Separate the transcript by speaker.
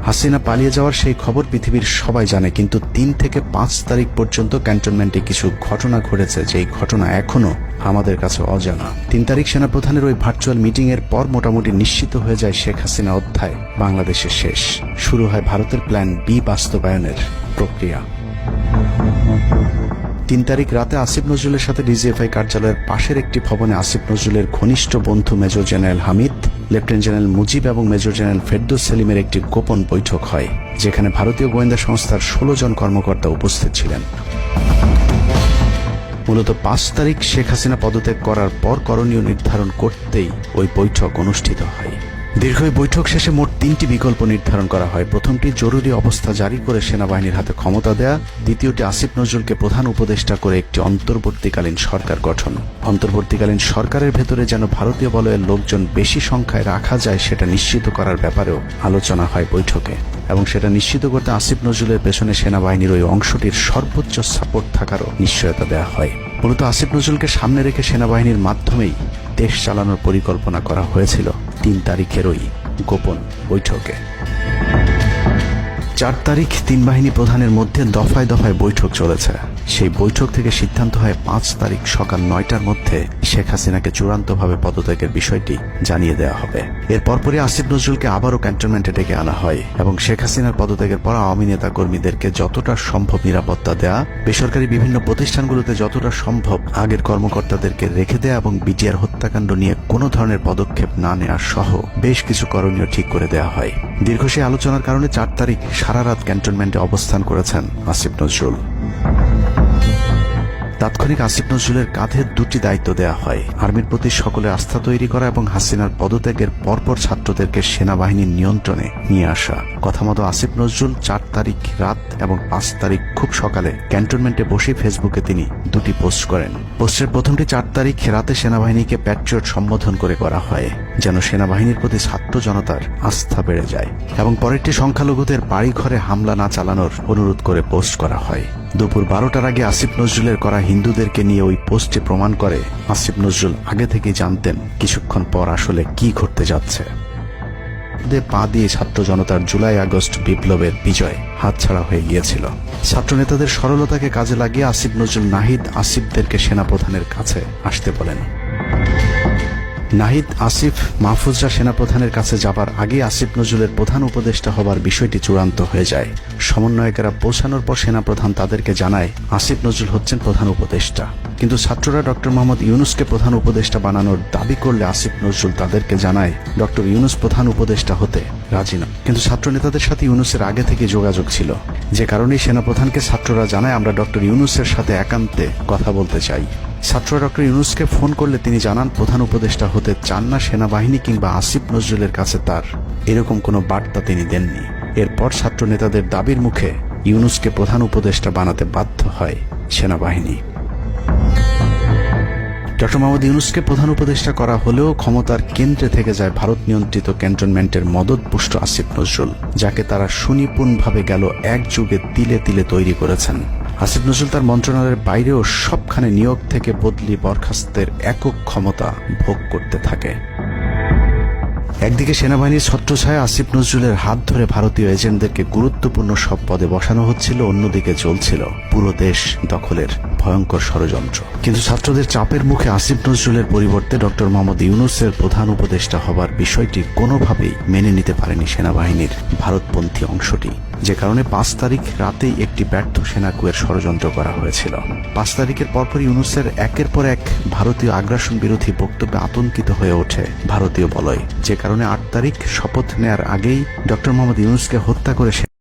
Speaker 1: হাসিনা পালিয়ে যাওয়ার সেই খবর পৃথিবীর সবাই জানে, কিন্তু 3 থেকে 5 তারিখ পর্যন্ত ক্যান্টনমেন্টে কিছু ঘটনা ঘটেছে যেই ঘটনা এখনো আমাদের কাছে অজানা। 3 তারিখ সেনাপ্রধানের ওই ভার্চুয়াল মিটিং এর পর মোটামুটি নিশ্চিত হয়ে যায় শেখ হাসিনা অধ্যায় বাংলাদেশের শেষ। শুরু হয় ভারতের প্ল্যান বি বাস্তবায়নের প্রক্রিয়া। 3 তারিখ রাতে আসিফ নজরুলের সাথে ডিজিএফআই কার্যালয়ের পাশের একটি ভবনে আসিফ নজরুলের ঘনিষ্ঠ বন্ধু major general Hamid, lieutenant general Mujib এবং মেজর জেনারেল ফেরদৌস সেলিমের একটি গোপন বৈঠক হয়, যেখানে ভারতীয় গোয়েন্দা সংস্থার 16 জন কর্মকর্তা উপস্থিত ছিলেন। মূলত 5 তারিখ শেখ হাসিনা পদত্যাগ করার পর করণীয় নির্ধারণ করতেই ওই বৈঠক অনুষ্ঠিত হয়। দীর্ঘ বৈঠক শেষে মোট 3টি বিকল্প নির্ধারণ করা হয়। প্রথমটি জরুরি অবস্থা জারি করে সেনাবাহিনীর হাতে ক্ষমতা দেয়া, দ্বিতীয়টি আসিফ নজরুলকে প্রধান উপদেষ্টা করে একটি অন্তর্বর্তীকালীন সরকার গঠন। অন্তর্বর্তীকালীন সরকারের ভেতরে যেন ভারতীয় বলয়ের লোকজন বেশি সংখ্যায় রাখা যায় সেটা নিশ্চিত করার ব্যাপারেও আলোচনা হয় বৈঠকে, এবং সেটা নিশ্চিত করতে আসিফ নজরুলের পেছনে সেনাবাহিনীর ওই অংশটির সর্বোচ্চ সাপোর্ট থাকারও নিশ্চয়তা দেওয়া হয়। মূলত আসিফ নজরুলকে সামনে রেখে সেনাবাহিনীর মাধ্যমেই দেশ চালানোর পরিকল্পনা করা হয়েছিল 3 তারিখের ওই গোপন বৈঠকে। 4 তারিখ 3 বাহিনী প্রধানের মধ্যে দফায় দফায় বৈঠক চলেছে। সেই বৈঠক থেকে সিদ্ধান্ত হয় 5 তারিখ সকাল 9টার মধ্যে শেখ হাসিনাকে চূড়ান্তভাবে পদত্যাগের বিষয়টি জানিয়ে দেওয়া হবে। এর পরপরই আসিফ নজরুলকে আবারও ক্যান্টনমেন্টে ডেকে আনা হয় এবং শেখ হাসিনার পদত্যাগের পর আওয়ামী নেতা কর্মীদেরকে যতটা সম্ভব নিরাপত্তা দেয়া, বেসরকারি বিভিন্ন প্রতিষ্ঠানগুলোতে যতটা সম্ভব আগের কর্মকর্তাদেরকে রেখে দেয়া এবং বিটিআর হত্যাকাণ্ড নিয়ে কোনো ধরনের পদক্ষেপ না নেওয়া সহ বেশ কিছু করণীয় ঠিক করে দেওয়া হয়। দীর্ঘ সেই আলোচনার কারণে 4 তারিখ সারা রাত ক্যান্টনমেন্টে অবস্থান করেছেন আসিফ নজরুল। তাৎক্ষণিক আসিফ নজরুলের কাঁধে 2টি দায়িত্ব দেওয়া হয়: আর্মির প্রতি সকলের আস্থা তৈরি করা এবং হাসিনার পদত্যাগের পরপর ছাত্রদেরকে সেনাবাহিনীর নিয়ন্ত্রণে নিয়ে আসা। কথা মতো আসিফ নজরুল 4 তারিখ রাত এবং 5 তারিখ খুব সকালে ক্যান্টনমেন্টে বসে ফেসবুকে তিনি 2টি পোস্ট করেন। পোস্টের প্রথমটি 4 তারিখ রাতে সেনাবাহিনীকে প্যাট্রিয়ট সম্বোধন করে করা হয়, যেন সেনাবাহিনীর প্রতি ছাত্র জনতার আস্থা বেড়ে যায়, এবং পরেরটি সংখ্যালঘুদের বাড়িঘরে হামলা না চালানোর অনুরোধ করে পোস্ট করা হয়। দুপুর 12টার আগে আসিফ নজরুলের করা হিন্দুদেরকে নিয়ে ওই পোস্টে প্রমাণ করে আসিফ নজরুল আগে থেকে জানতেন কিছুক্ষণ পর আসলে কি ঘটতে যাচ্ছে। পা দিয়ে ছাত্র জনতার জুলাই আগস্ট বিপ্লবের বিজয় হাতছাড়া হয়ে গিয়েছিল। ছাত্র নেতাদের সরলতাকে কাজে লাগিয়ে আসিফ নজরুল নাহিদ আসিফদেরকে সেনাপ্রধানের কাছে আসতে বলেন। নাহিদ, আসিফ, মাহফুজরা সেনাপ্রধানের কাছে যাবার আগে আসিফ নজরুলের প্রধান উপদেষ্টা হবার বিষয়টি চূড়ান্ত হয়ে যায়। সমন্বয়কেরা পৌঁছানোর পর সেনাপ্রধান তাদেরকে জানায় আসিফ নজরুল হচ্ছেন প্রধান উপদেষ্টা, কিন্তু ছাত্ররা ডক্টর মোহাম্মদ ইউনূসকে প্রধান উপদেষ্টা বানানোর দাবি করলে আসিফ নজরুল তাদেরকে জানায় ডক্টর ইউনূস প্রধান উপদেষ্টা হতে রাজি না। কিন্তু ছাত্র নেতাদের সাথে ইউনূসের আগে থেকে যোগাযোগ ছিল, যে কারণেই সেনাপ্রধানকে ছাত্ররা জানায় আমরা ডক্টর ইউনূসের সাথে একান্তে কথা বলতে চাই। ছাত্ররা ডক্টর ইউনূসকে ফোন করলে তিনি জানান প্রধান উপদেষ্টা হতে চান না সেনাবাহিনী কিংবা আসিফ নজরুলের কাছে তার এরকম কোনো বার্তা তিনি দেননি। এরপর ছাত্র নেতাদের দাবির মুখে ইউনূসকে প্রধান উপদেষ্টা বানাতে বাধ্য হয় সেনাবাহিনী। ডক্টর মোহাম্মদ ইউনূসকে প্রধান উপদেষ্টা করা হলেও ক্ষমতার কেন্দ্রে থেকে যায় ভারত নিয়ন্ত্রিত ক্যান্টনমেন্টের মদতপুষ্ট আসিফ নজরুল, যাকে তারা সুনিপুণভাবে গেল এক যুগে তিলে তিলে তৈরি করেছেন। আসিফ নজরুল তার মন্ত্রণালয়ের বাইরেও সবখানে নিয়োগ থেকে বদলি বরখাস্তের একক ক্ষমতা ভোগ করতে থাকে। একদিকে সেনাবাহিনীর ছত্রছায়া আসিফ নজরুলের হাত ধরে ভারতীয় এজেন্টদেরকে গুরুত্বপূর্ণ সব পদে বসানো হচ্ছিল, অন্যদিকে চলছিল পুরো দেশ দখলের ভয়ঙ্কর ষড়যন্ত্র। কিন্তু ছাত্রদের চাপের মুখে আসিফ নজরুলের পরিবর্তে ডক্টর মোহাম্মদ ইউনূসের প্রধান উপদেষ্টা হবার বিষয়টি কোনোভাবেই মেনে নিতে পারেনি সেনাবাহিনীর ভারতপন্থী অংশটি, যে কারণে 5 তারিখ রাতেই একটি ব্যর্থ সেনাকুয়ের ষড়যন্ত্র করা হয়েছিল। 5 তারিখের পরপর ইউনূসের একের পর এক ভারতীয় আগ্রাসন বিরোধী বক্তব্যে আতঙ্কিত হয়ে ওঠে ভারতীয় বলয়, যে কারণে 8 তারিখ শপথ নেয়ার আগেই ডক্টর মোহাম্মদ ইউনূসকে হত্যা করে